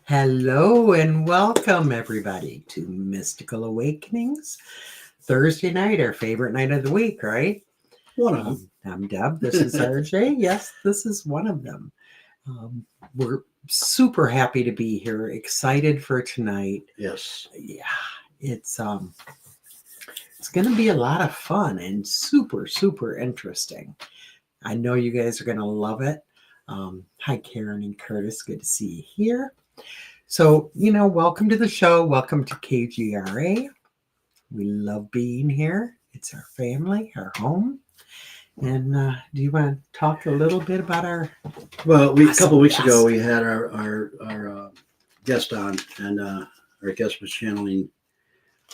Hello and welcome, everybody, to Mystical Awakenings. Thursday night, our favorite night of the week, right? One of them. I'm Deb. This is RJ. Yes, this is one of them. We're super happy to be here. Excited for tonight. Yes. Yeah, it's going to be a lot of fun and super interesting. I know you guys are going to love it. Hi, Karen and Curtis. Good to see you here. So, welcome to the show. Welcome to KGRA. We love being here. It's our family, our home. And do you want to talk a little bit about our... Well, a couple of weeks ago, we had our guest on, and our guest was channeling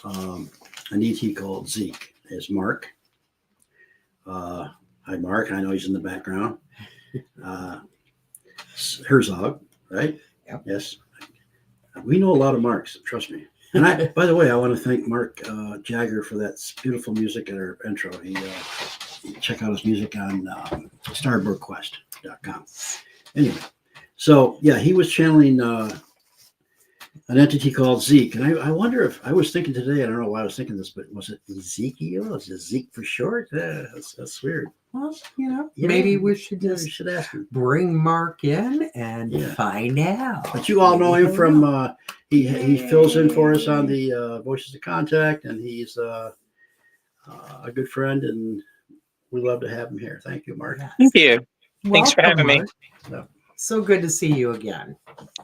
an ET called Zeke. Is Mark. Hi, Mark. I know he's in the background. Herzog, right? Yep. Yes. We know a lot of Marks, trust me. And by the way, I want to thank Mark Jagger for that beautiful music at our intro. Check out his music on starbirdquest.com. Anyway, so yeah, he was channeling an entity called Zeke. And I wonder if, I was thinking today, I don't know why I was thinking this, but was it Ezekiel? Is it Zeke for short? Yeah, that's weird. Well, maybe we should just should ask him. Bring Mark in and find out. But you all know him from, he fills in for us on the Voices of Contact, and he's a good friend, and we love to have him here. Thank you, Mark. Yes. Thank you. Thanks for having me. So good to see you again.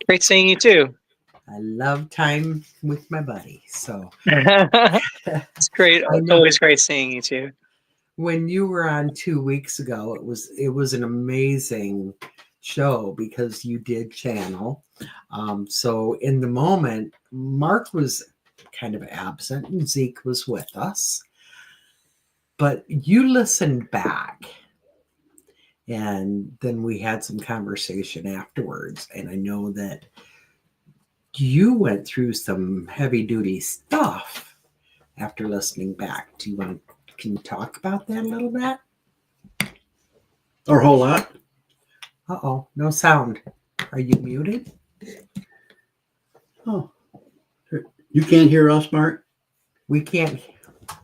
Great seeing you too. I love time with my buddy. So it's great. It's always great seeing you too. When you were on 2 weeks ago, it was an amazing show because you did channel. So in the moment, Mark was kind of absent and Zeke was with us. But you listened back, and then we had some conversation afterwards. And I know that you went through some heavy duty stuff after listening back. Can you talk about that a little bit? Or a whole lot? Uh-oh, no sound. Are you muted? Oh, you can't hear us, Mark? We can't.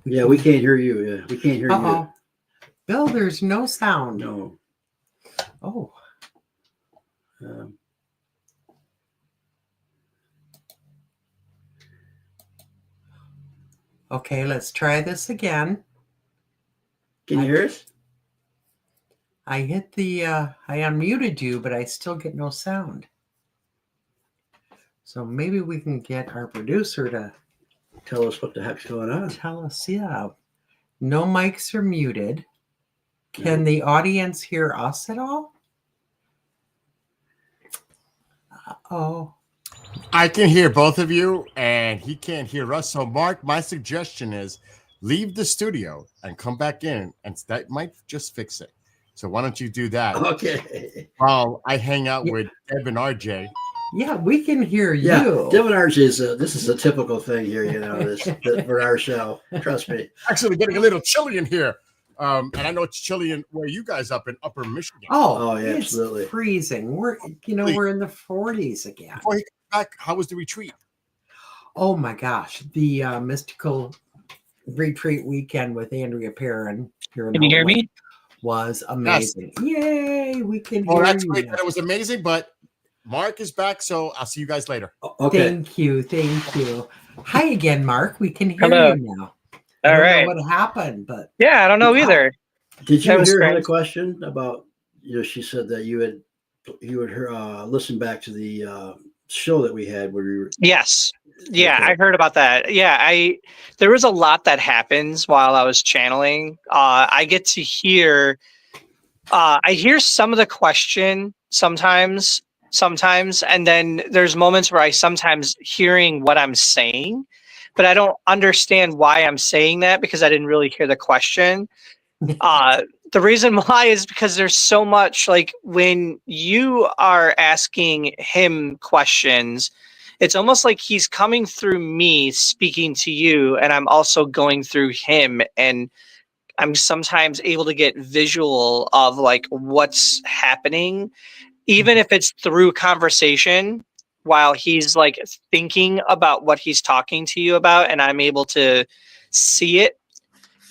We can't hear you. Yeah, we can't hear you. Bill, there's no sound. No. Oh. Okay, let's try this again. Can you hear us? I hit I unmuted you, but I still get no sound. So maybe we can get our producer to tell us what the heck's going on. Tell us, yeah. No mics are muted. Can the audience hear us at all? Uh-oh. I can hear both of you, and he can't hear us. So, Mark, my suggestion is leave the studio and come back in, and that might just fix it. So why don't you do that? Okay. While I hang out with Deb and Arjay. Yeah, we can hear you. Yeah, Deb and Arjay this is a typical thing here, this for our show. Trust me. Actually, getting a little chilly in here. And I know it's chilly in where you guys up in Upper Michigan. Oh yeah, absolutely. It's freezing. We're we're in the 40s again. Before he comes back, how was the retreat? Oh my gosh, the mystical retreat weekend with Andrea Perrin here in Can you hear me? Was amazing. Yes. Yay, we can hear that's you. Great. It was amazing, but Mark is back, so I'll see you guys later. Okay. Thank you. Hi again, Mark. We can hear Hello. you now. All right. I don't know what happened, but I don't know either. Did you hear her question about? She said that you had listened back to the show that we had where we were. Yes. Yeah, I heard about that. Yeah, there was a lot that happens while I was channeling. I get to hear. I hear some of the question sometimes, and then there's moments where I sometimes hearing what I'm saying, but I don't understand why I'm saying that because I didn't really hear the question. The reason why is because there's so much, like when you are asking him questions, it's almost like he's coming through me speaking to you, and I'm also going through him, and I'm sometimes able to get visual of like what's happening, even if it's through conversation. while he's like thinking about what he's talking to you about, and I'm able to see it,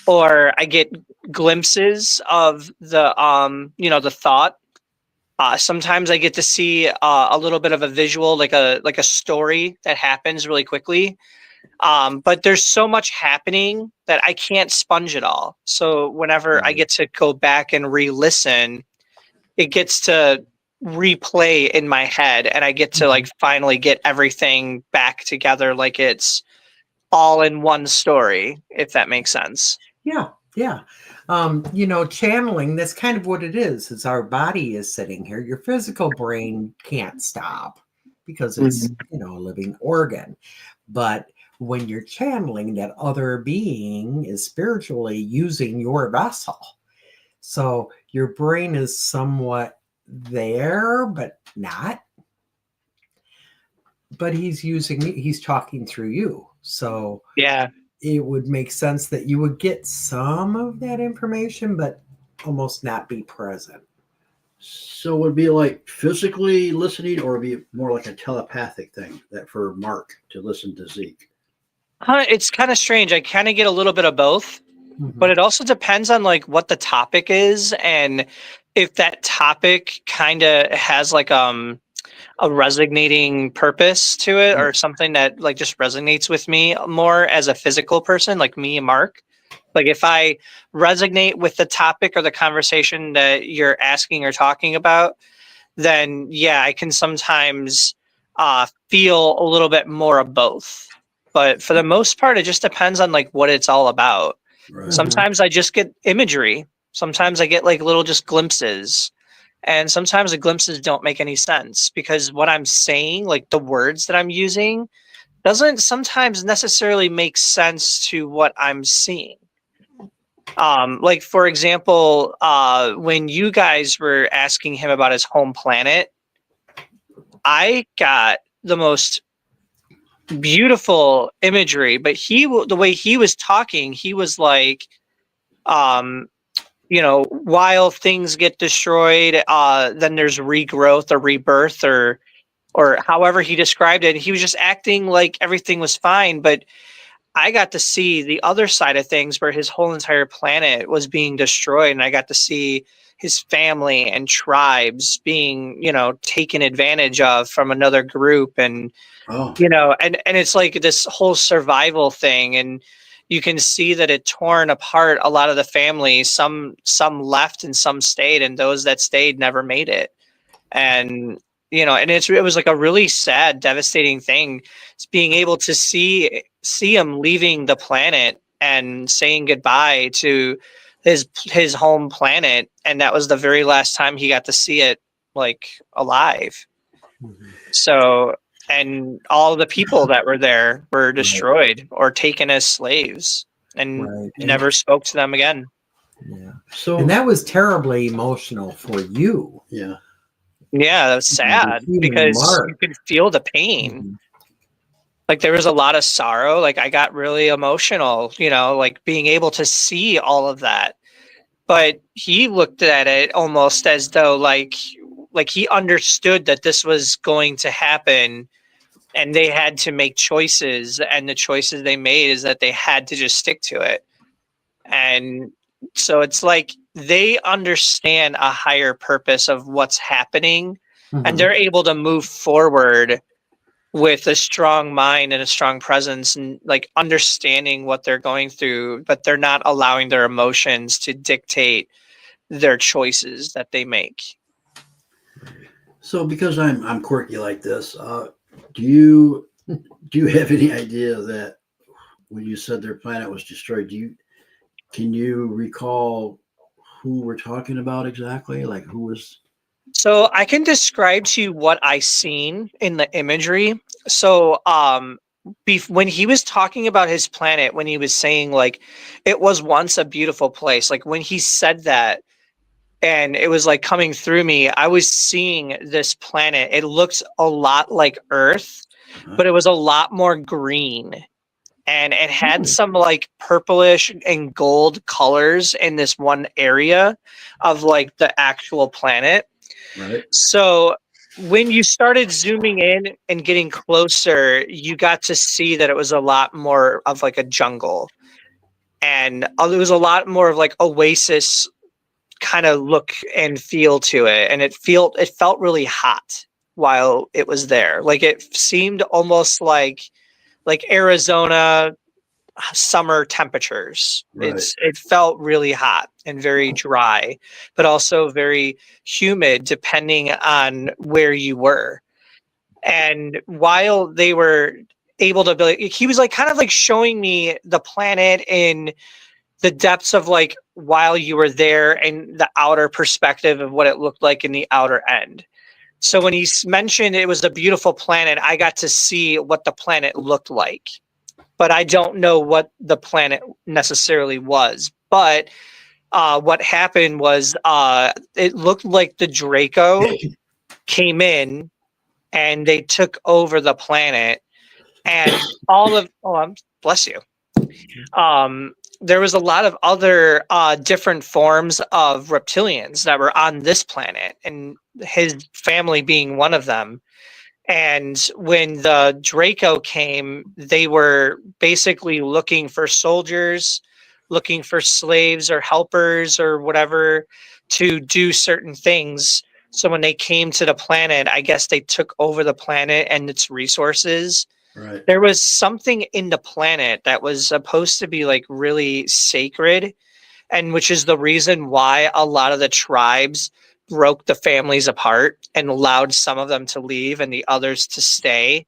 or I get glimpses of the the thought. Sometimes I get to see a little bit of a visual, like a story that happens really quickly. But there's so much happening that I can't sponge it all. So whenever I get to go back and re-listen, it gets to replay in my head, and I get to like finally get everything back together, like it's all in one story, if that makes sense. Yeah. Channeling, that's kind of what it is our body is sitting here. Your physical brain can't stop because it's, a living organ. But when you're channeling, that other being is spiritually using your vessel. So your brain is somewhat there, but not. But he's talking through you. So yeah, it would make sense that you would get some of that information, but almost not be present. So it would be like physically listening, or would it be more like a telepathic thing that for Mark to listen to Zeke? It's kind of strange. I kind of get a little bit of both, but it also depends on like what the topic is, and if that topic kind of has like a resonating purpose to it, or something that like just resonates with me more as a physical person, like me and Mark. Like if I resonate with the topic or the conversation that you're asking or talking about, then yeah, I can sometimes feel a little bit more of both. But for the most part, it just depends on like what it's all about. Right. Sometimes I just get imagery. Sometimes I get like little just glimpses. And sometimes the glimpses don't make any sense because what I'm saying, like the words that I'm using, doesn't sometimes necessarily make sense to what I'm seeing. Like for example, when you guys were asking him about his home planet, I got the most beautiful imagery, but the way he was talking, he was like, while things get destroyed, then there's regrowth or rebirth, or however he described it. He was just acting like everything was fine, but I got to see the other side of things where his whole entire planet was being destroyed, and I got to see his family and tribes being, taken advantage of from another group, and and it's like this whole survival thing, and you can see that it torn apart a lot of the families. Some left and some stayed, and those that stayed never made it. And and it was like a really sad, devastating thing. It's being able to see him leaving the planet and saying goodbye to his home planet, and that was the very last time he got to see it like alive. So, and all the people that were there were destroyed or taken as slaves, and never spoke to them again. Yeah. So, and that was terribly emotional for you. Yeah. Yeah, that was sad because you could feel the pain. Like there was a lot of sorrow. Like I got really emotional, like being able to see all of that. But he looked at it almost as though like he understood that this was going to happen, and they had to make choices, and the choices they made is that they had to just stick to it. And so it's like they understand a higher purpose of what's happening, and they're able to move forward with a strong mind and a strong presence, and like understanding what they're going through, but they're not allowing their emotions to dictate their choices that they make. So because I'm quirky like this, do you have any idea that when you said their planet was destroyed, can you recall who we're talking about exactly? Like who was? So I can describe to you what I seen in the imagery. So when he was talking about his planet, when he was saying like it was once a beautiful place, like when he said that, and it was like coming through me, I was seeing this planet. It looked a lot like Earth, but it was a lot more green. And it had some like purplish and gold colors in this one area of like the actual planet. Right. So when you started zooming in and getting closer, you got to see that it was a lot more of like a jungle, and it was a lot more of like oasis kind of look and feel to it, and it felt really hot while it was there. Like it seemed almost like Arizona summer temperatures. Right. It felt really hot and very dry, but also very humid depending on where you were. And while they were able to be, he was like kind of like showing me the planet in the depths of like while you were there and the outer perspective of what it looked like in the outer end. So when he mentioned it was a beautiful planet, I got to see what the planet looked like, but I don't know what the planet necessarily was. But what happened was it looked like the Draco came in and they took over the planet, and all of bless you. There was a lot of other different forms of reptilians that were on this planet, and his family being one of them. And when the Draco came, they were basically looking for soldiers, looking for slaves or helpers or whatever to do certain things. So when they came to the planet, I guess they took over the planet and its resources. Right. There was something in the planet that was supposed to be like really sacred, and which is the reason why a lot of the tribes broke the families apart and allowed some of them to leave and the others to stay.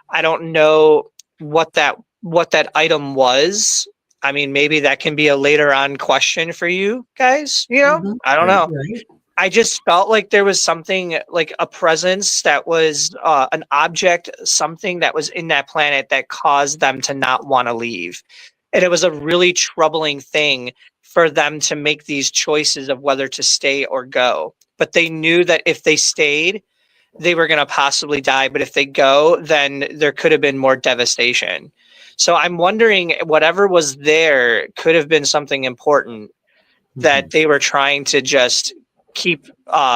I don't know what that item was. I mean, maybe that can be a later on question for you guys, Mhm. I don't Yeah. know. Right. I just felt like there was something like a presence that was an object, something that was in that planet that caused them to not want to leave. And it was a really troubling thing for them to make these choices of whether to stay or go. But they knew that if they stayed, they were going to possibly die. But if they go, then there could have been more devastation. So I'm wondering, whatever was there could have been something important that Mhm. they were trying to just keep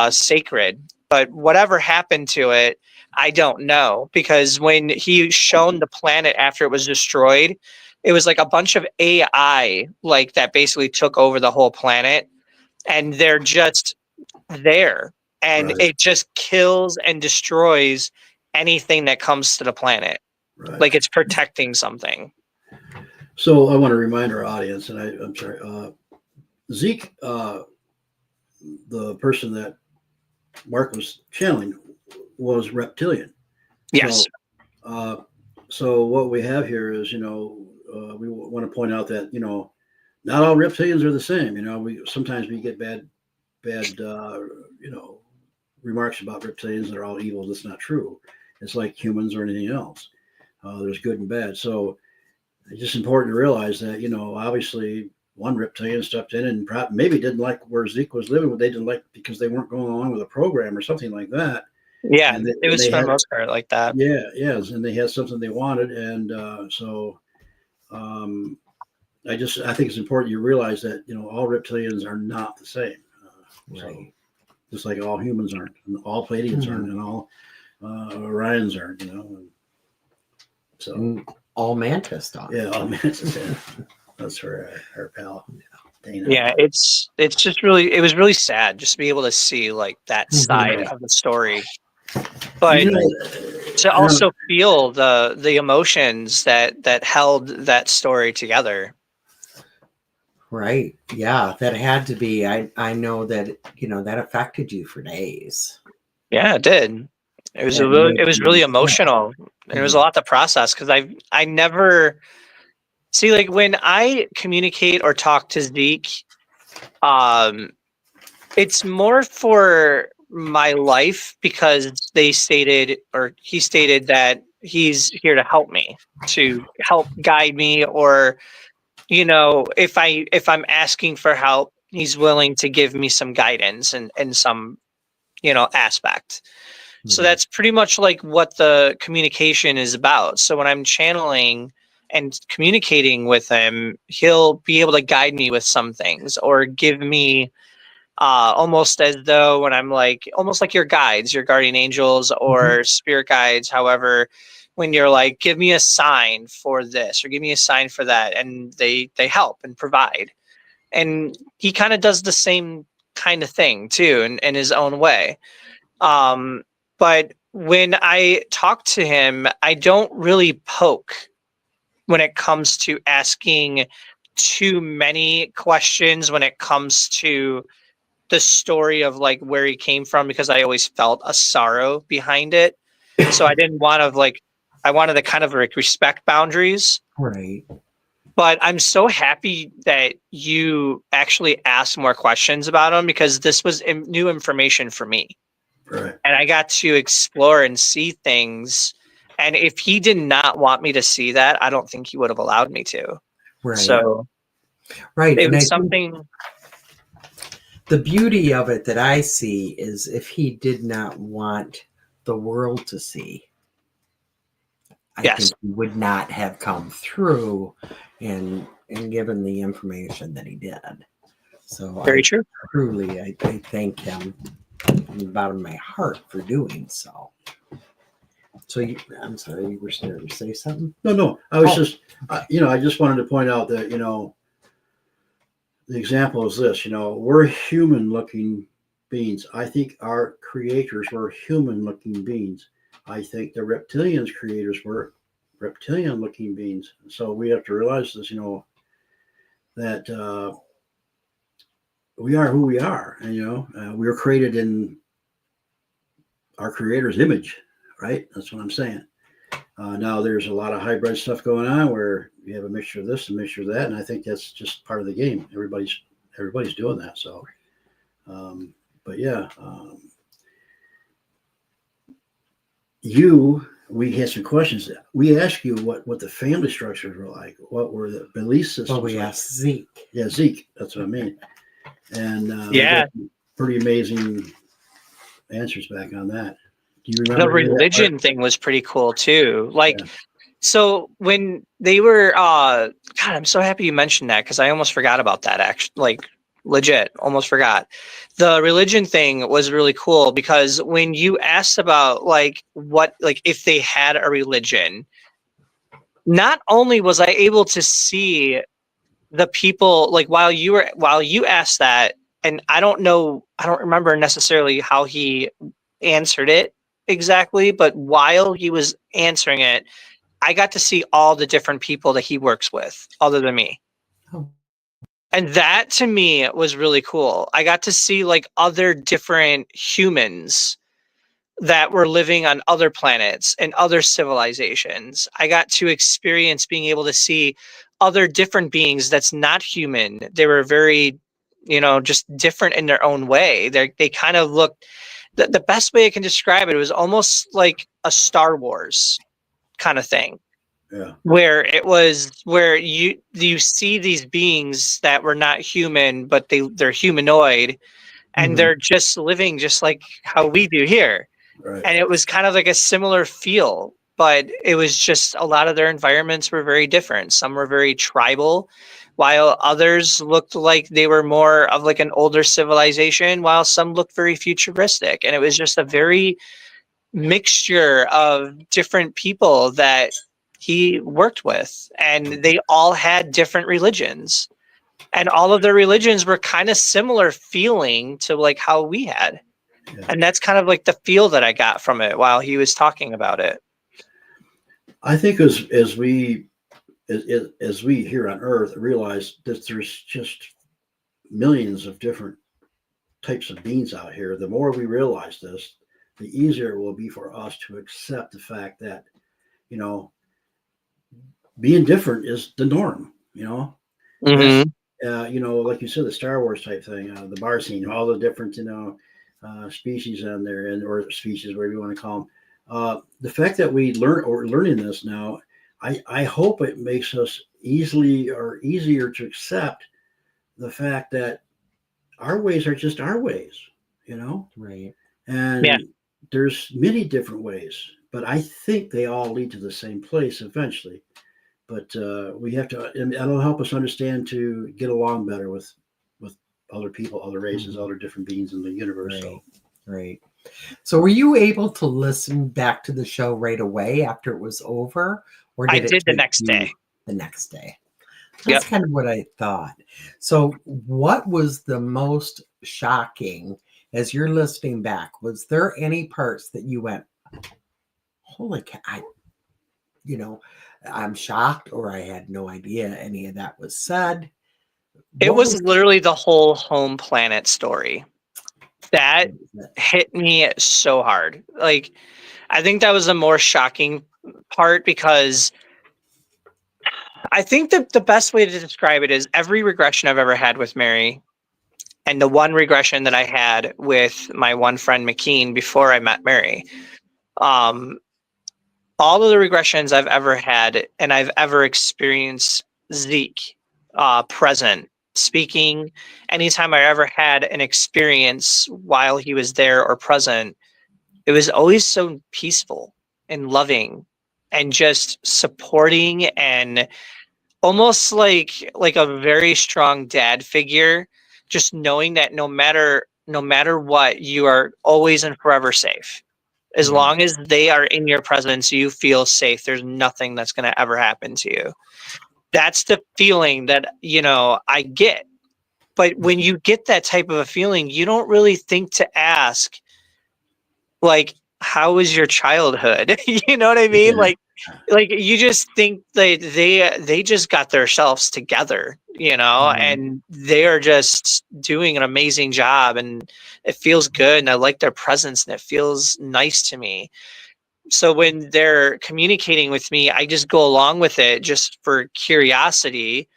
sacred. But whatever happened to it, I don't know. Because when he shown the planet after it was destroyed, it was like a bunch of AI like that basically took over the whole planet, and they're just there, and Right. it just kills and destroys anything that comes to the planet, Right. like it's protecting something. So I want to remind our audience, and I'm sorry, Zeke, the person that Mark was channeling, was reptilian. Yes. So, so what we have here is, we want to point out that not all reptilians are the same. We sometimes we get bad, remarks about reptilians that are all evil. That's not true. It's like humans or anything else. There's good and bad. So it's just important to realize that, obviously one reptilian stepped in and maybe didn't like where Zeke was living, but they didn't like because they weren't going along with a program or something like that. Yeah, And it was they for the had, most part like that. yeah, yes, and they had something they wanted, and so um, I think it's important you realize that all reptilians are not the same. So Right. just like all humans aren't, and all Pleiadians aren't, and all Orions aren't. So And all mantis dogs. yeah, all mantis. Yeah. That's for our pal Dana. Yeah, it's just really, it was really sad just to be able to see like that side Mhm. of the story, but You know, to also feel the emotions that held that story together. Right. Yeah, that had to be. I know that that affected you for days. Yeah, it did. It was That made it was you really sad. emotional, and it was a lot to process because I never see, like, when I communicate or talk to Zeke, um, it's more for my life because he stated that he's here to help me, to help guide me, or if I'm asking for help, he's willing to give me some guidance and some aspect. So Mhm. that's pretty much like what the communication is about. So when I'm channeling and communicating with him, he'll be able to guide me with some things or give me almost as though when I'm like, almost like your guides, your guardian angels or spirit guides, however, when you're like, give me a sign for this or give me a sign for that, and they help and provide. And he kind of does the same kind of thing too, in his own way. But when I talk to him, I don't really poke when it comes to asking too many questions when it comes to the story of like where he came from, because I always felt a sorrow behind it. So I didn't want to like, I wanted to kind of like respect boundaries. Right. But I'm so happy that you actually asked more questions about him, because this was new information for me. Right. And I got to explore and see things. And if he did not want me to see that, I don't think he would have allowed me to. Right. So right. it And was something. The beauty of it that I see is if he did not want the world to see, I think he would not have come through and given the information that he did. So Very true. Truly, I thank him from the bottom of my heart for doing so. So I'm sorry, you were scared to say something? No. I was just, I just wanted to point out that, the example is this, we're human looking beings. I think our creators were human looking beings. I think the reptilians creators were reptilian looking beings. So we have to realize this, that we are who we are. And, we were created in our creator's image, right? That's what I'm saying. Now there's a lot of hybrid stuff going on where you have a mixture of this and a mixture of that, and I think that's just part of the game. Everybody's doing that. So, but yeah, we had some questions. We asked you what the family structures were like. What were the belief systems? Well, we like? asked Zeke. Yeah, Zeke. That's what I mean. And we Yeah, got pretty amazing answers back on that. Do you remember the religion thing was pretty cool too. Like, so when they were, God, I'm so happy you mentioned that, because I almost forgot about that. Actually, like, legit, almost forgot. The religion thing was really cool, because when you asked about like what, like if they had a religion, not only was I able to see the people, like while you asked that, and I don't remember necessarily how he answered it exactly, but while he was answering it, I got to see all the different people that he works with other than me. Oh. And that to me was really cool. I got to see like other different humans that were living on other planets and other civilizations. I got to experience being able to see other different beings that's not human. They were very, just different in their own way. They kind of looked, the best way I can describe it was almost like a Star Wars kind of thing. Yeah. Where it was where you see these beings that were not human, but they're humanoid, and they're just living just like how we do here. Right. And it was kind of like a similar feel, but it was just a lot of their environments were very different. Some were very tribal, while others looked like they were more of like an older civilization, while some looked very futuristic. And it was just a very mixture of different people that he worked with, and they all had different religions, and all of their religions were kind of similar feeling to like how we had. Yeah. And that's kind of like the feel that I got from it while he was talking about it. I think as we here on Earth realize that there's just millions of different types of beings out here, the more we realize this, the easier it will be for us to accept the fact that, being different is the norm, Mm-hmm. Like you said, the Star Wars type thing, the bar scene, all the different, species on there, or species, whatever you want to call them. The fact that we're learning this now, I hope it makes us easier to accept the fact that our ways are just our ways, Right. And there's many different ways, but I think they all lead to the same place eventually. But we have to, and that'll help us understand to get along better with other people, other races, other different beings in the universe. So Right. So were you able to listen back to the show right away after it was over? Or I did it did the take next you day. the next day? Yep. That's kind of what I thought. So what was the most shocking as you're listening back? Was there any parts that you went, holy cow, I'm shocked, or I had no idea any of that was said? It What was literally the whole home planet story that it? hit me so hard. Like, I think that was the more shocking part, because I think that the best way to describe it is every regression I've ever had with Mary, and the one regression that I had with my one friend McKean before I met Mary. All of the regressions I've ever had, and I've ever experienced Zeke present, speaking, anytime I ever had an experience while he was there or present, it was always so peaceful and loving and just supporting, and almost like a very strong dad figure, just knowing that no matter what, you are always and forever safe. As long as they are in your presence, you feel safe. There's nothing that's going to ever happen to you. That's the feeling that, I get. But when you get that type of a feeling, you don't really think to ask, like, how was your childhood? You know what I mean? Yeah. Like you just think they just got themselves together, and they are just doing an amazing job, and it feels good, and I like their presence, and it feels nice to me. So when they're communicating with me, I just go along with it just for curiosity,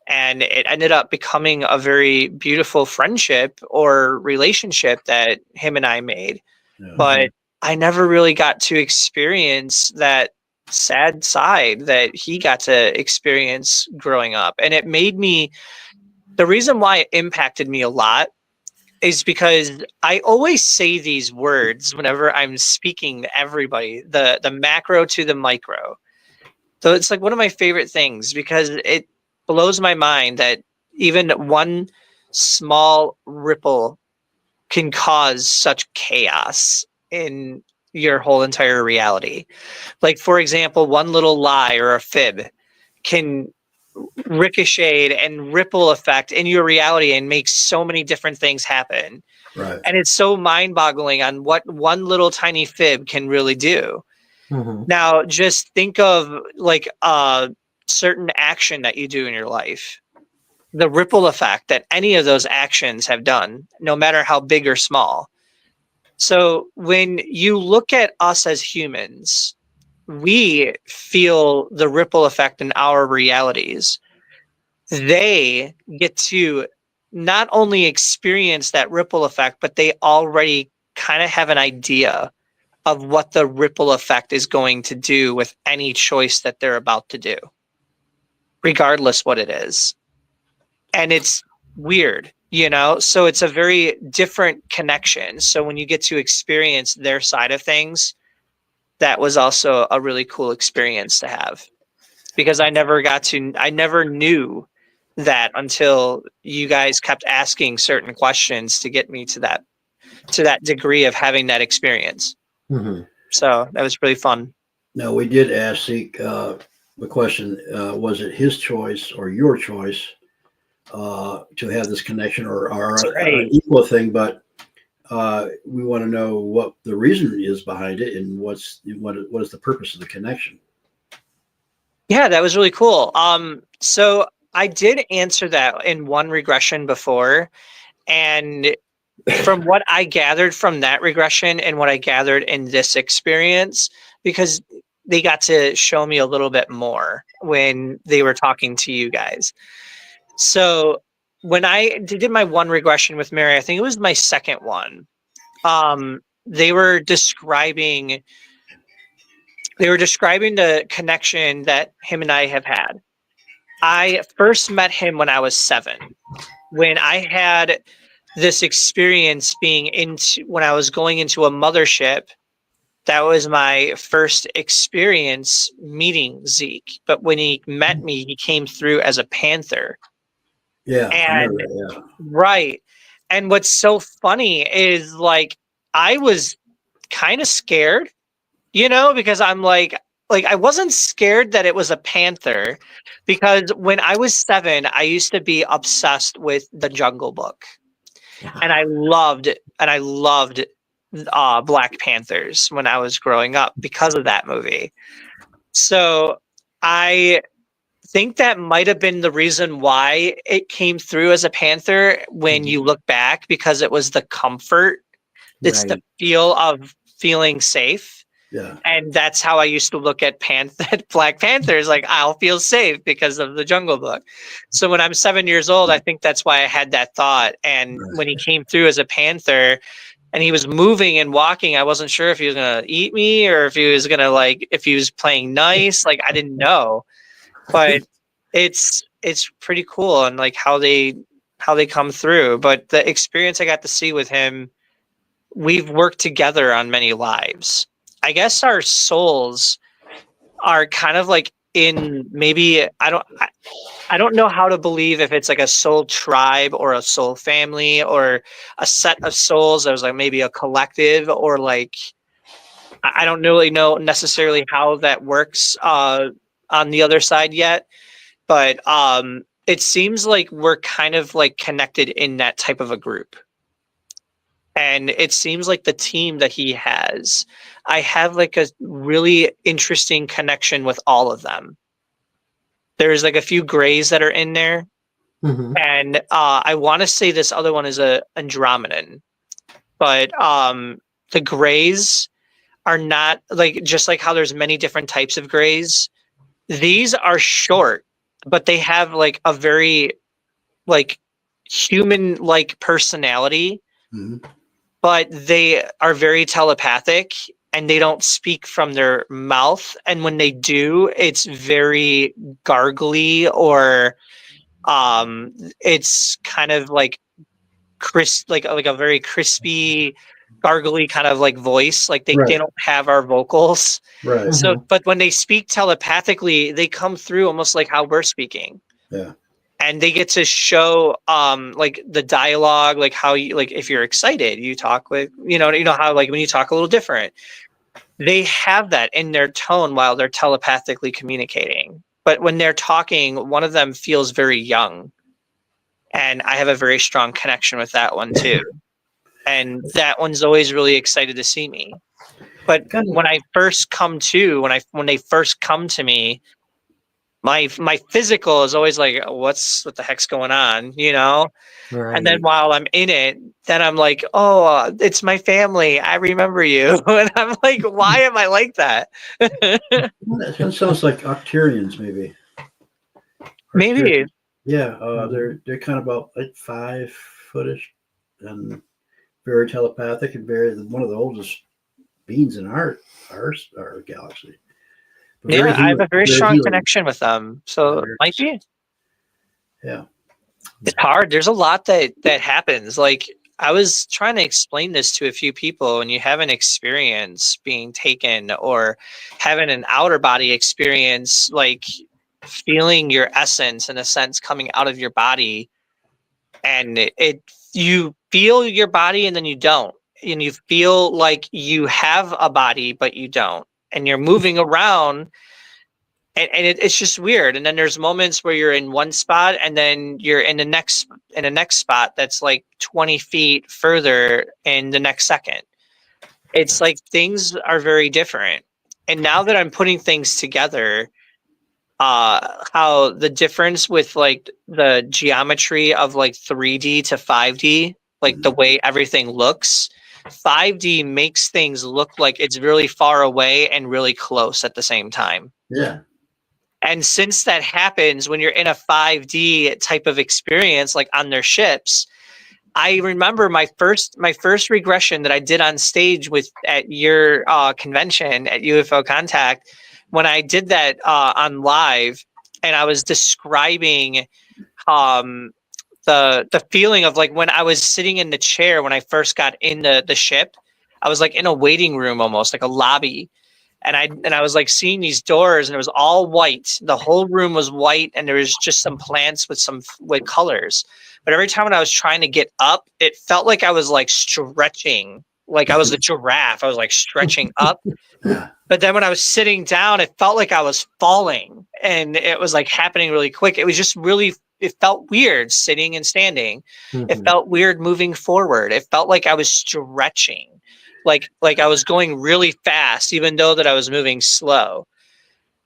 and it ended up becoming a very beautiful friendship or relationship that him and I made. Yeah. But I never really got to experience that sad side that he got to experience growing up. And it made me, the reason why it impacted me a lot is because I always say these words whenever I'm speaking to everybody, the macro to the micro. So it's like one of my favorite things, because it blows my mind that even one small ripple can cause such chaos in your whole entire reality. Like, for example, one little lie or a fib can ricochet and ripple effect in your reality and make so many different things happen. Right. And it's so mind-boggling on what one little tiny fib can really do. Now, just think of like a certain action that you do in your life, the ripple effect that any of those actions have done, no matter how big or small. So when you look at us as humans, we feel the ripple effect in our realities. They get to not only experience that ripple effect, but they already kind of have an idea of what the ripple effect is going to do with any choice that they're about to do, regardless what it is. And it's weird, so it's a very different connection. So when you get to experience their side of things, that was also a really cool experience to have, because I never knew that until you guys kept asking certain questions to get me to that degree of having that experience. So that was really fun. Now, we did ask Zeke the question, was it his choice or your choice to have this connection, or an equal thing? But we want to know what the reason is behind it, and what is the purpose of the connection. Yeah, that was really cool. So I did answer that in one regression before, and from what I gathered from that regression and what I gathered in this experience, because they got to show me a little bit more when they were talking to you guys. So when I did my one regression with Mary, I think it was my second one. They were describing the connection that him and I have had. I first met him when I was 7, when I had this experience when I was going into a mothership. That was my first experience meeting Zeke. But when he met me, he came through as a panther. Yeah, I And remember that, right. And what's so funny is like I was kind of scared, because I'm like I wasn't scared that it was a panther because when I was 7, I used to be obsessed with the Jungle Book. And I loved Black Panthers when I was growing up because of that movie. So I think that might have been the reason why it came through as a panther when you look back, because it was the comfort. It's the Right. feel of feeling safe. yeah. And that's how I used to look at Black Panthers. Like, I'll feel safe because of the Jungle Book. So when I'm 7 years old, I think that's why I had that thought. And when he came through as a panther and he was moving and walking, I wasn't sure if he was going to eat me or if he was going to if he was playing nice. Like, I didn't know. But it's pretty cool, and like how they come through. But the experience I got to see with him, we've worked together on many lives. I guess our souls are kind of like in maybe I don't know how to believe if it's like a soul tribe or a soul family or a set of souls that was like maybe a collective, or like I don't really know necessarily how that works on the other side yet. But it seems like we're kind of like connected in that type of a group. And it seems like the team that he has, I have like a really interesting connection with all of them. There's like a few grays that are in there. Mhm. And I want to say this other one is a Andromedan. But the grays are not like, just like how there's many different types of grays. These are short, but they have like a very like human like personality, Mhm. but they are very telepathic and they don't speak from their mouth. And when they do, it's very gargly, or it's kind of like crisp, like a very crispy, gargly kind of like voice. Like they Right, don't have our vocals. right. So, Mhm. but when they speak telepathically, they come through almost like how we're speaking. Yeah, And they get to show like the dialogue, like how you, like if you're excited you talk with, how like when you talk a little different, they have that in their tone while they're telepathically communicating. But when they're talking, one of them feels very young, and I have a very strong connection with that one too. And that one's always really excited to see me. But Kind of. when I first come to when they first come to me, my physical is always like, what the heck's going on, And then Right. while I'm in it, then I'm like, oh, it's my family, I remember you. And I'm like, why am I like that? that sounds like Octarians, maybe. Maybe. Yeah, Mhm. they're kind of about like 5 footish and very telepathic and very one of the oldest beings in our galaxy. But very Yeah, I have healing, a very very strong healing. connection with them, Yeah, so it might be. yeah, It's hard. There's a lot that happens. Like, I was trying to explain this to a few people, and you have an experience being taken or having an outer body experience, like feeling your essence in a sense coming out of your body, and you feel your body and then you don't. And you feel like you have a body but you don't. And you're moving around, and it's just weird. And then there's moments where you're in one spot and then you're in the next spot that's like 20 feet further in the next second. It's like things are very different. And now that I'm putting things together, how the difference with like the geometry of like 3D to 5D, like the mhm. way everything looks, 5D makes things look like it's really far away and really close at the same time. Yeah, And since that happens when you're in a 5D type of experience, like on their ships, I remember my first regression that I did on stage at your convention at UFO Contact, when I did that on live, and I was describing um, the feeling of like when I was sitting in the chair when I first got in the ship. I was like in a waiting room, almost like a lobby, I was like seeing these doors, and it was all white. The whole room was white, and there was just some plants with colors. But every time when I was trying to get up, it felt like I was like stretching, like I was a giraffe. I was like stretching up. Yeah. But then when I was sitting down, it felt like I was falling, and it was like happening really quick. It was just really, it felt weird sitting and standing. It felt weird moving forward. It felt like I was stretching, like I was going really fast, even though that I was moving slow.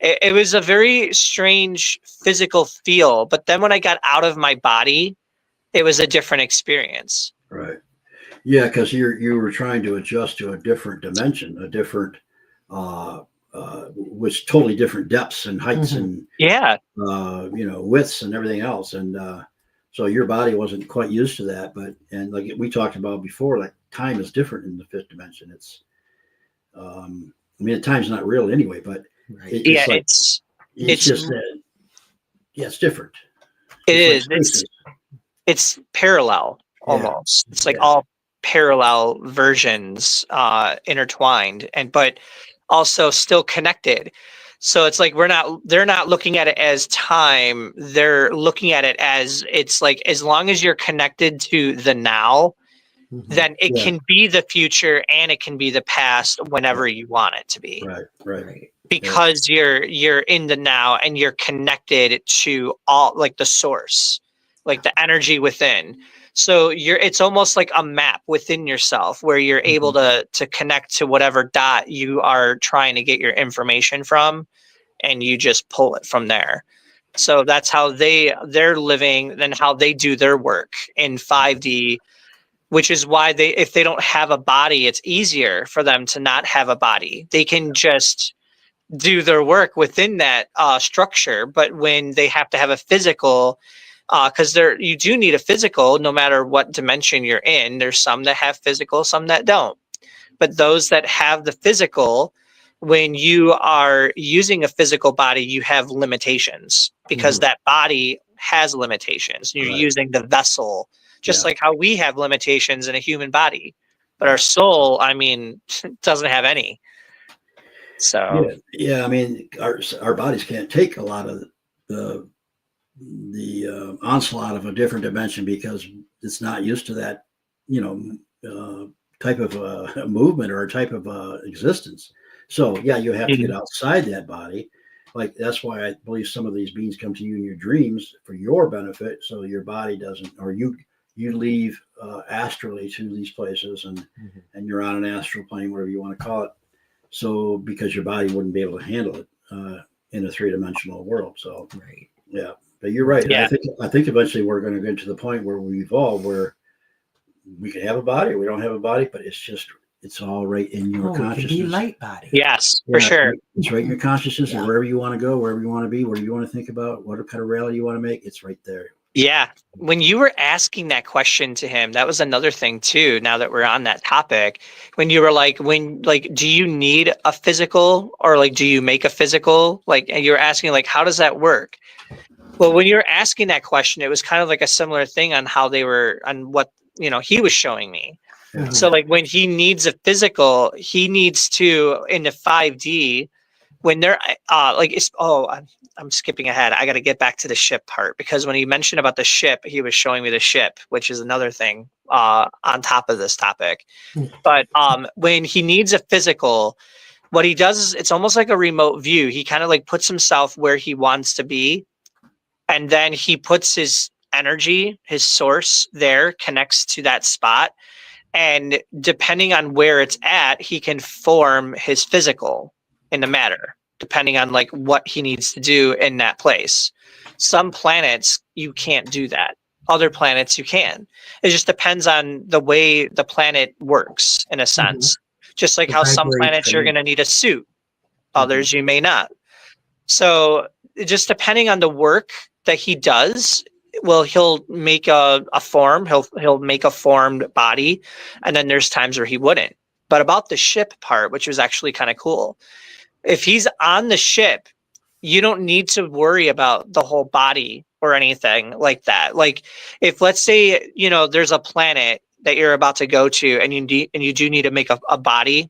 It was a very strange physical feel. But then when I got out of my body, it was a different experience. Right. Yeah, because you were trying to adjust to a different dimension, a different with totally different depths and heights and widths and everything else, and so your body wasn't quite used to that. But and like we talked about before, like time is different in the fifth dimension. It's I mean, time's not real anyway, but it's just it's different. It's parallel almost. It's like all parallel versions intertwined, but also still connected. So it's like they're not looking at it as time. They're looking at it as, it's like, as long as you're connected to the now, then it can be the future and it can be the past whenever you want it to be. Right. Because you're in the now and you're connected to all, like the source, like the energy within. So it's almost like a map within yourself where you're able to connect to whatever dot you are trying to get your information from, and you just pull it from there. So that's how they're living and how they do their work in 5D, which is why if they don't have a body, it's easier for them to not have a body. They can just do their work within that structure. But when they have to have a physical, because you do need a physical no matter what dimension you're in. There's some that have physical, some that don't. But those that have the physical, when you are using a physical body, you have limitations because that body has limitations. You're using the vessel, just like how we have limitations in a human body. But our soul, I mean, doesn't have any. So I mean, our bodies can't take a lot of the onslaught of a different dimension because it's not used to that, type of movement or type of existence. So you have to get outside that body. Like that's why I believe some of these beings come to you in your dreams for your benefit, so your body doesn't, or you leave astrally to these places, and you're on an astral plane, whatever you want to call it. So because your body wouldn't be able to handle it in a three-dimensional world. So but you're right. Yeah. I think eventually we're going to get to the point where we evolve, where we can have a body or we don't have a body, but it's all right in your consciousness. It can be light body. Yes, for sure. It's right in your consciousness, and wherever you want to go, wherever you want to be, whatever you want to think about, what kind of reality you want to make, it's right there. Yeah. When you were asking that question to him, that was another thing too, now that we're on that topic, when you were like, do you need a physical, or like, do you make a physical? Like, and you were asking like, how does that work? Well, when you were asking that question, it was kind of like a similar thing on how they were, on what, he was showing me. So like when he needs a physical, he needs to, in the 5D, when they're I'm skipping ahead. I got to get back to the ship part, because when he mentioned about the ship, he was showing me the ship, which is another thing on top of this topic. But when he needs a physical, what he does is it's almost like a remote view. He kind of like puts himself where he wants to be, and then he puts his energy, his source there, connects to that spot. And depending on where it's at, he can form his physical in the matter, depending on like what he needs to do in that place. Some planets, you can't do that. Other planets, you can. It just depends on the way the planet works, in a sense. Just like how some planets you're going to need a suit. Others, you may not. So just depending on the work that he does, well, he'll make a form, he'll make a formed body, and then there's times where he wouldn't. But about the ship part, which was actually kind of cool, if he's on the ship, you don't need to worry about the whole body or anything like that. Like if, let's say, there's a planet that you're about to go to, and you do need to make a body,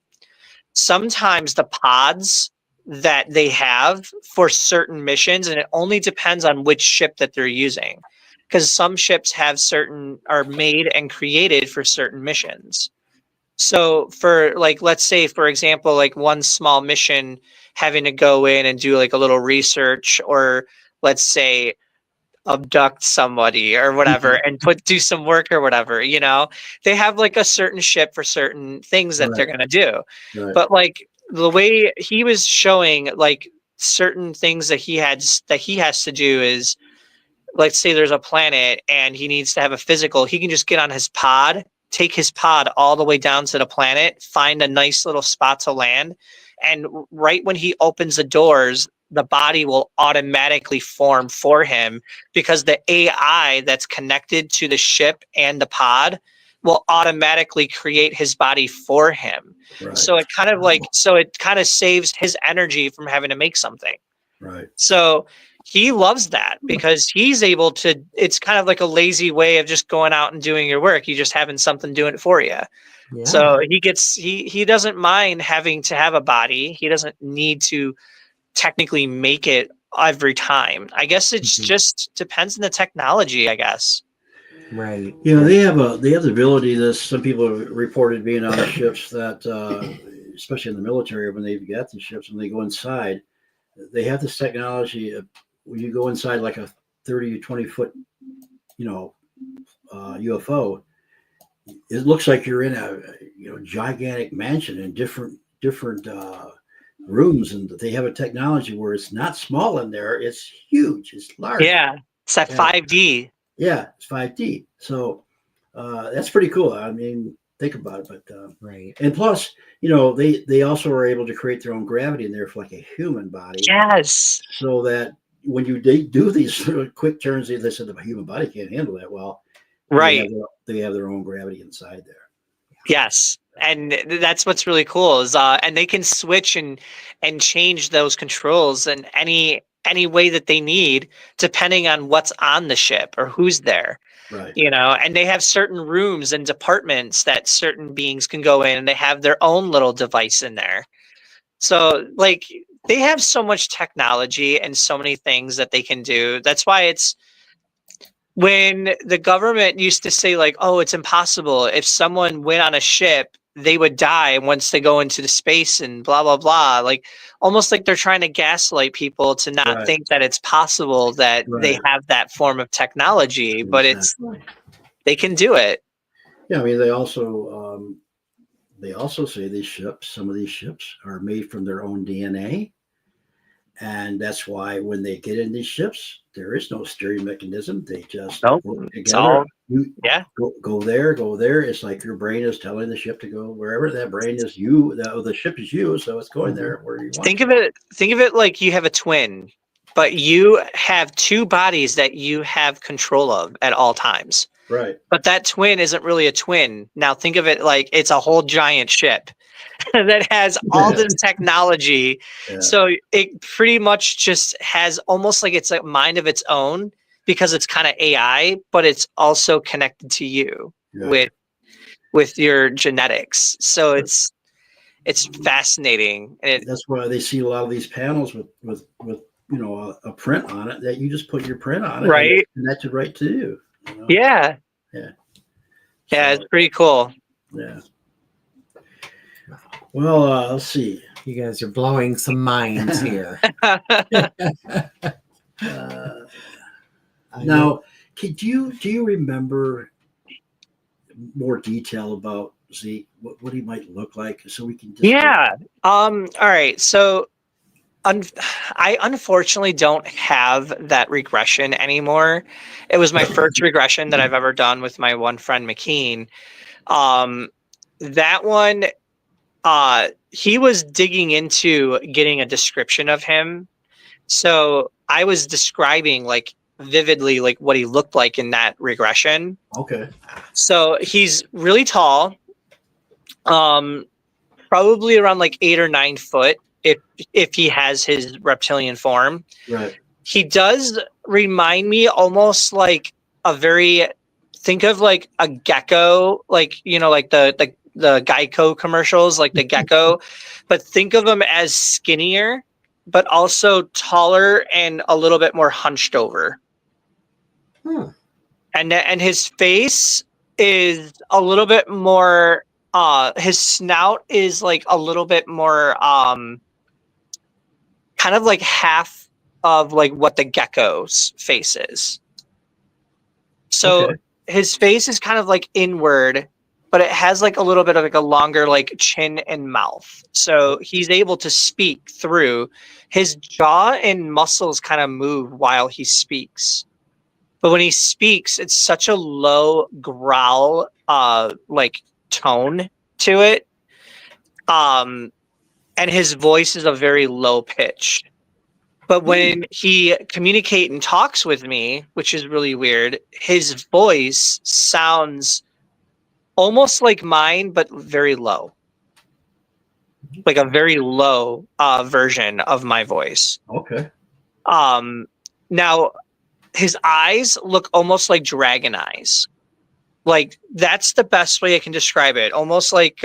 sometimes the pods that they have for certain missions, and it only depends on which ship that they're using, because some ships are made and created for certain missions. So for like, let's say, for example, like one small mission having to go in and do like a little research, or let's say abduct somebody or whatever and do some work or whatever, they have like a certain ship for certain things that they're going to do. Right. But like the way he was showing like certain things that he has to do is, let's say there's a planet and he needs to have a physical, he can just get on his pod, take his pod all the way down to the planet, find a nice little spot to land. And right when he opens the doors, the body will automatically form for him, because the AI that's connected to the ship and the pod will automatically create his body for him. Right. So it kind of saves his energy from having to make something. Right. So he loves that, because he's able to, it's kind of like a lazy way of just going out and doing your work. You just having something doing it for you. Yeah. So he doesn't mind having to have a body. He doesn't need to technically make it every time. I guess it just depends on the technology, I guess. Right. They have the ability. Some people have reported being on ships that, especially in the military, when they've got these ships, when they go inside, they have this technology. When you go inside like a 30 or 20 foot, UFO, it looks like you're in a gigantic mansion in different rooms, and they have a technology where it's not small in there; it's huge, it's large. Yeah, it's that 5D. Yeah, it's 5D. So that's pretty cool. I mean, think about it. But right. And plus, they also are able to create their own gravity in there for like a human body. Yes. So that when you do these sort of quick turns, they said the human body can't handle that well. Right. They have their own gravity inside there. Yes. And that's what's really cool is and they can switch and change those controls in any way that they need, depending on what's on the ship or who's there. Right. And they have certain rooms and departments that certain beings can go in, and they have their own little device in there. So like they have so much technology and so many things that they can do. That's why it's, when the government used to say like, oh, it's impossible. If someone went on a ship, they would die once they go into the space and blah, blah, blah. Like almost like they're trying to gaslight people to not think that it's possible that they have that form of technology, but they can do it. Yeah. I mean, they also say some of these ships are made from their own DNA. And that's why when they get in these ships, there is no steering mechanism. They just work together. Go there. It's like your brain is telling the ship to go wherever that brain is. The ship is you, so it's going there where you want. Think of it like you have a twin, but you have two bodies that you have control of at all times. Right. But that twin isn't really a twin. Now think of it like it's a whole giant ship that has all this technology. Yeah. So it pretty much just has almost like it's a mind of its own, because it's kind of AI, but it's also connected to you with your genetics. So it's fascinating. That's why they see a lot of these panels with a print on it, that you just put your print on it, right? And that's right to you. Yeah. Yeah. Yeah, it's pretty cool. Yeah. Well, let's see. You guys are blowing some minds here. Now, do you remember more detail about Zeke? What he might look like, so we can? All right. So, I unfortunately don't have that regression anymore. It was my first regression that I've ever done with my one friend McKean. That one, he was digging into getting a description of him. So I was describing like vividly like what he looked like in that regression. Okay. So he's really tall, probably around like 8 or 9 foot if he has his reptilian form. Right. He does remind me almost like think of like a gecko, like like the the Geico commercials, like the gecko, but think of him as skinnier, but also taller and a little bit more hunched over. Hmm. And his face is a little bit more. His snout is like a little bit more. Kind of like half of like what the gecko's face is. So Okay. his face is kind of like inward, but it has like a little bit of like a longer like chin and mouth. So he's able to speak through. His jaw and muscles kind of move while he speaks. But when he speaks, it's such a low growl like tone to it. And his voice is a very low pitch. But when he communicates and talks with me, which is really weird, his voice sounds almost like mine, but very low. Like a very low version of my voice. Okay. Now, his eyes look almost like dragon eyes. Like that's the best way I can describe it. Almost like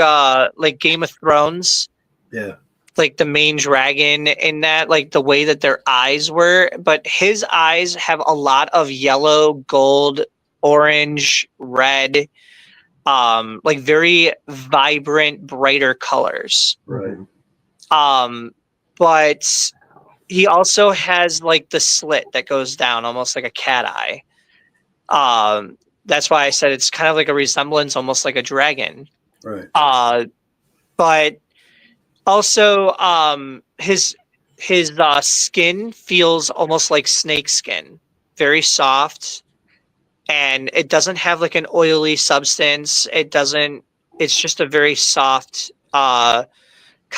Game of Thrones. Yeah. Like the main dragon in that, like the way that their eyes were, but his eyes have a lot of yellow, gold, orange, red, like very vibrant, brighter colors. Right. But he also has like the slit that goes down almost like a cat eye. That's why I said it's kind of like a resemblance, almost like a dragon. Right. But also, his skin feels almost like snake skin, very soft, and it doesn't have like an oily substance. It doesn't. It's just a very soft, kind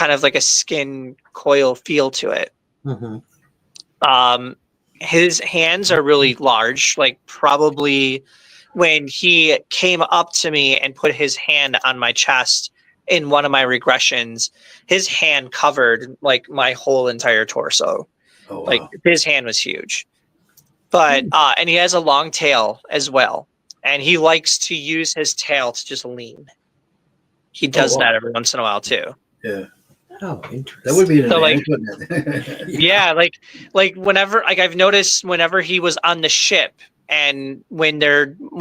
of like a skin coil feel to it. Mm-hmm. His hands are really large, like probably when he came up to me and put his hand on my chest in one of my regressions, his hand covered like my whole entire torso. Oh, wow. Like his hand was huge. But and he has a long tail as well. And he likes to use his tail to just lean. He does that every once in a while too. Yeah. Oh, interesting. That would be an So, advantage, wouldn't it? Yeah, like whenever, like I've noticed whenever he was on the ship, and when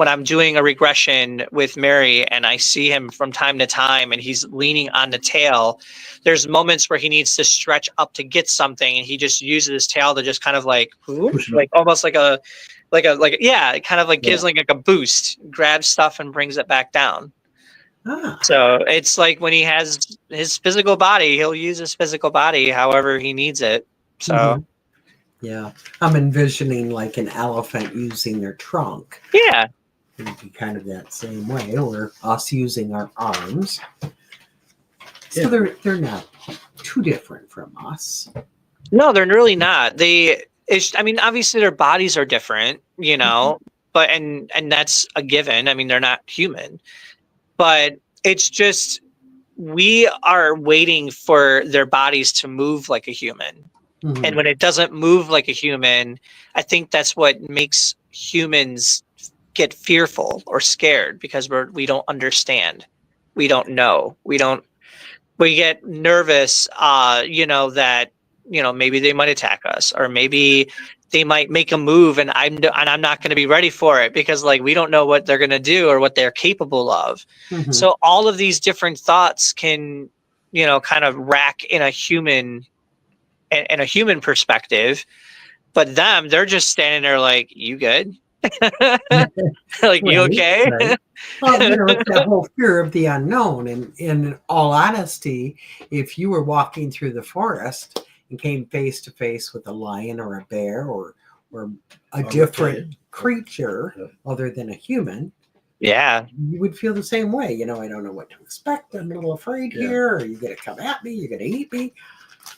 I'm doing a regression with Mary and I see him from time to time and he's leaning on the tail, there's moments where he needs to stretch up to get something and he just uses his tail to just kind of like almost like a yeah, it kind of like gives like a boost, grabs stuff and brings it back down. So it's like when he has his physical body, he'll use his physical body however he needs it. So yeah, I'm envisioning like an elephant using their trunk. Yeah. It would be kind of that same way, or us using our arms. So they're not too different from us. No, they're really not. I mean, obviously their bodies are different, you know, but and that's a given. I mean, they're not human. But it's just we are waiting for their bodies to move like a human. And when it doesn't move like a human, I think that's what makes humans get fearful or scared, because we don't understand. We don't know. We get nervous, you know, that, you know, maybe they might attack us, or maybe they might make a move and I'm not going to be ready for it, because like we don't know what they're going to do or what they're capable of. So all of these different thoughts can, you know, kind of rack in a human perspective, but they're just standing there like, you good? Like, you okay? Right. Well, you know, it's that whole fear of the unknown. And in all honesty, if you were walking through the forest and came face to face with a lion or a bear or a different creature other than a human, yeah, you would feel the same way. You know, I don't know what to expect. I'm a little afraid here. Are you going to come at me? You're going to eat me?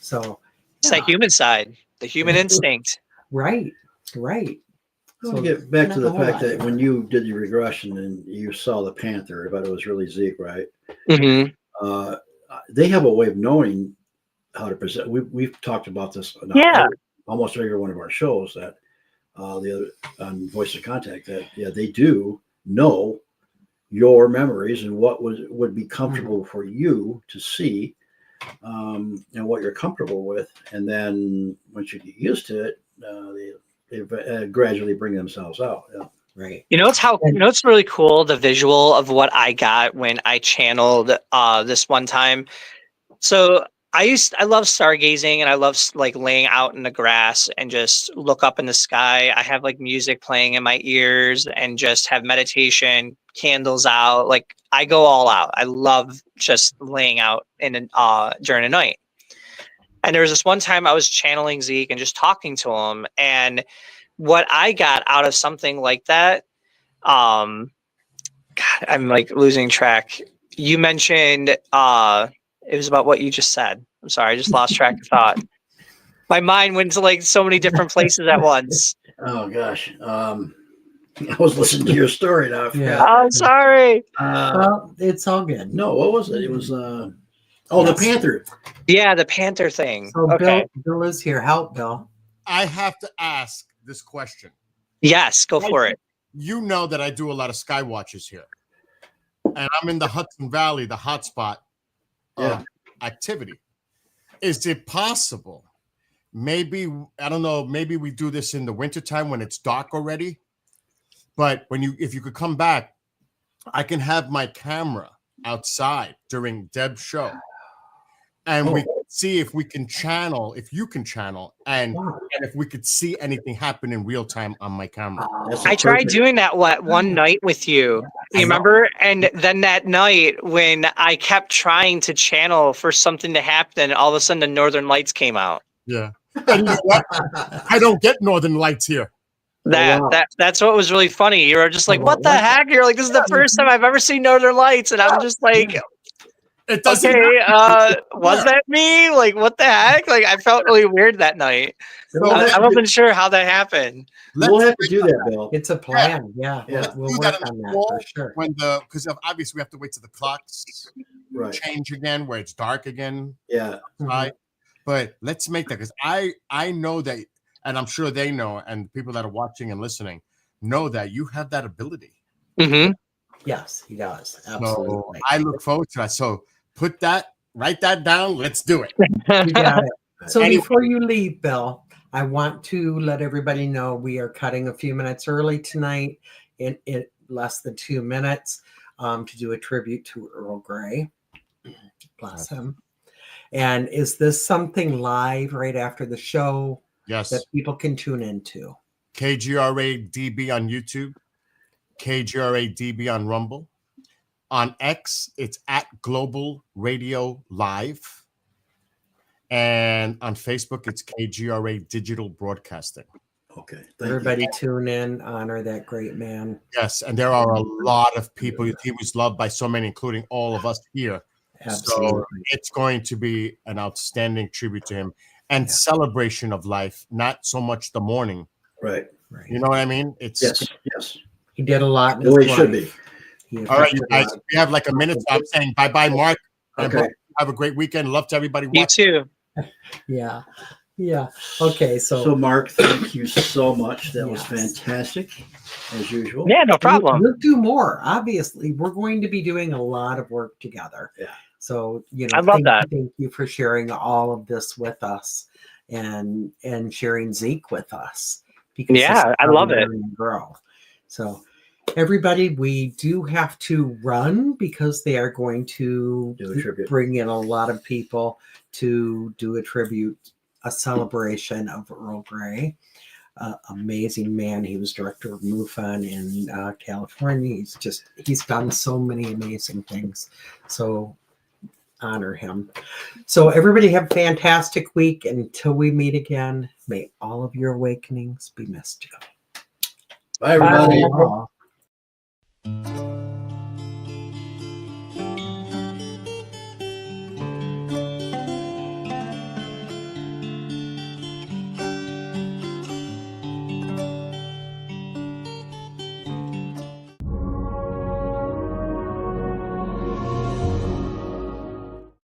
So it's that human side, the human instinct. Right. I'll get back to the fact that when you did your regression and you saw the panther, but it was really Zeke, right? They have a way of knowing how to present. We've talked about this almost every one of our shows, that the other on Voice of Contact, that they do know your memories and what would be comfortable for you to see, and what you're comfortable with. And then once you get used to it, they gradually bring themselves out. Yeah. Right. You know, it's really cool, the visual of what I got when I channeled this one time. So I love stargazing, and I love like laying out in the grass and just look up in the sky. I have like music playing in my ears and just have meditation, candles out. Like I go all out. I love just laying out during the night. And there was this one time I was channeling Zeke and just talking to him, and what I got out of something like that, God, I'm like losing track. You mentioned it was about what you just said. I'm sorry, I just lost track of thought. My mind went to like so many different places at once. Oh gosh. I was listening to your story now. I forgot. Yeah. I'm sorry. Well, it's all good. No, what was it? It was the Panther. Yeah, the Panther thing. So Okay. Bill is here. Help, Bill. I have to ask this question. Yes, go for it. You know that I do a lot of sky watches here, and I'm in the Hudson Valley, the hotspot of activity. Is it possible? Maybe, I don't know, maybe we do this in the wintertime when it's dark already. But if you could come back, I can have my camera outside during Deb's show. And we can see if we can channel, if you can channel, and if we could see anything happen in real time on my camera. I tried doing that one night with you. You remember? And then that night when I kept trying to channel for something to happen, all of a sudden the Northern Lights came out. Yeah. And you know what? I don't get Northern Lights here. That's what was really funny. You were just like, what the heck? You're like, this is the first time I've ever seen Northern Lights. And I'm just like, it doesn't was that me? Like, what the heck? Like, I felt really weird that night. I wasn't sure how that happened. We'll have to do that, Bill. It's a plan. Yeah. We'll work on that for sure. Because obviously we have to wait till the clocks change again, where it's dark again. Yeah. Right. But let's make that, because I know that, and I'm sure they know, and people that are watching and listening know that you have that ability. Mm-hmm. Yes, he does. Absolutely. So I look forward to that. So write that down. Let's do it. You got it. So before you leave, Bill, I want to let everybody know we are cutting a few minutes early tonight, in less than 2 minutes, to do a tribute to Earl Grey. Bless him. And is this something live right after the show? Yes. That people can tune into? KGRA DB on YouTube, KGRA DB on Rumble. On X, it's at Global Radio Live. And on Facebook, it's KGRA Digital Broadcasting. Okay. Everybody tune in, honor that great man. Yes, and there are a lot of people. He was loved by so many, including all of us here. Absolutely. So it's going to be an outstanding tribute to him and celebration of life, not so much the mourning. Right. You know what I mean? It's yes. He did a lot. The way it should be. All right, you guys. We have like a minute. So I'm saying bye-bye, Mark. Okay. Have a great weekend. Love to everybody watching. You too. Yeah. Okay. So Mark, thank you so much. That was fantastic, as usual. Yeah, no problem. We'll do more. Obviously, we're going to be doing a lot of work together. Yeah. So, I love that. Thank you for sharing all of this with us and sharing Zeke with us. Because I love it. Grow. So, everybody, we do have to run because they are going to bring in a lot of people to do a tribute, a celebration of Earl Grey. Amazing man. He was director of MUFON in California. He's done so many amazing things. So honor him. So everybody have a fantastic week. Until we meet again, may all of your awakenings be mystical. Bye, everybody. Bye.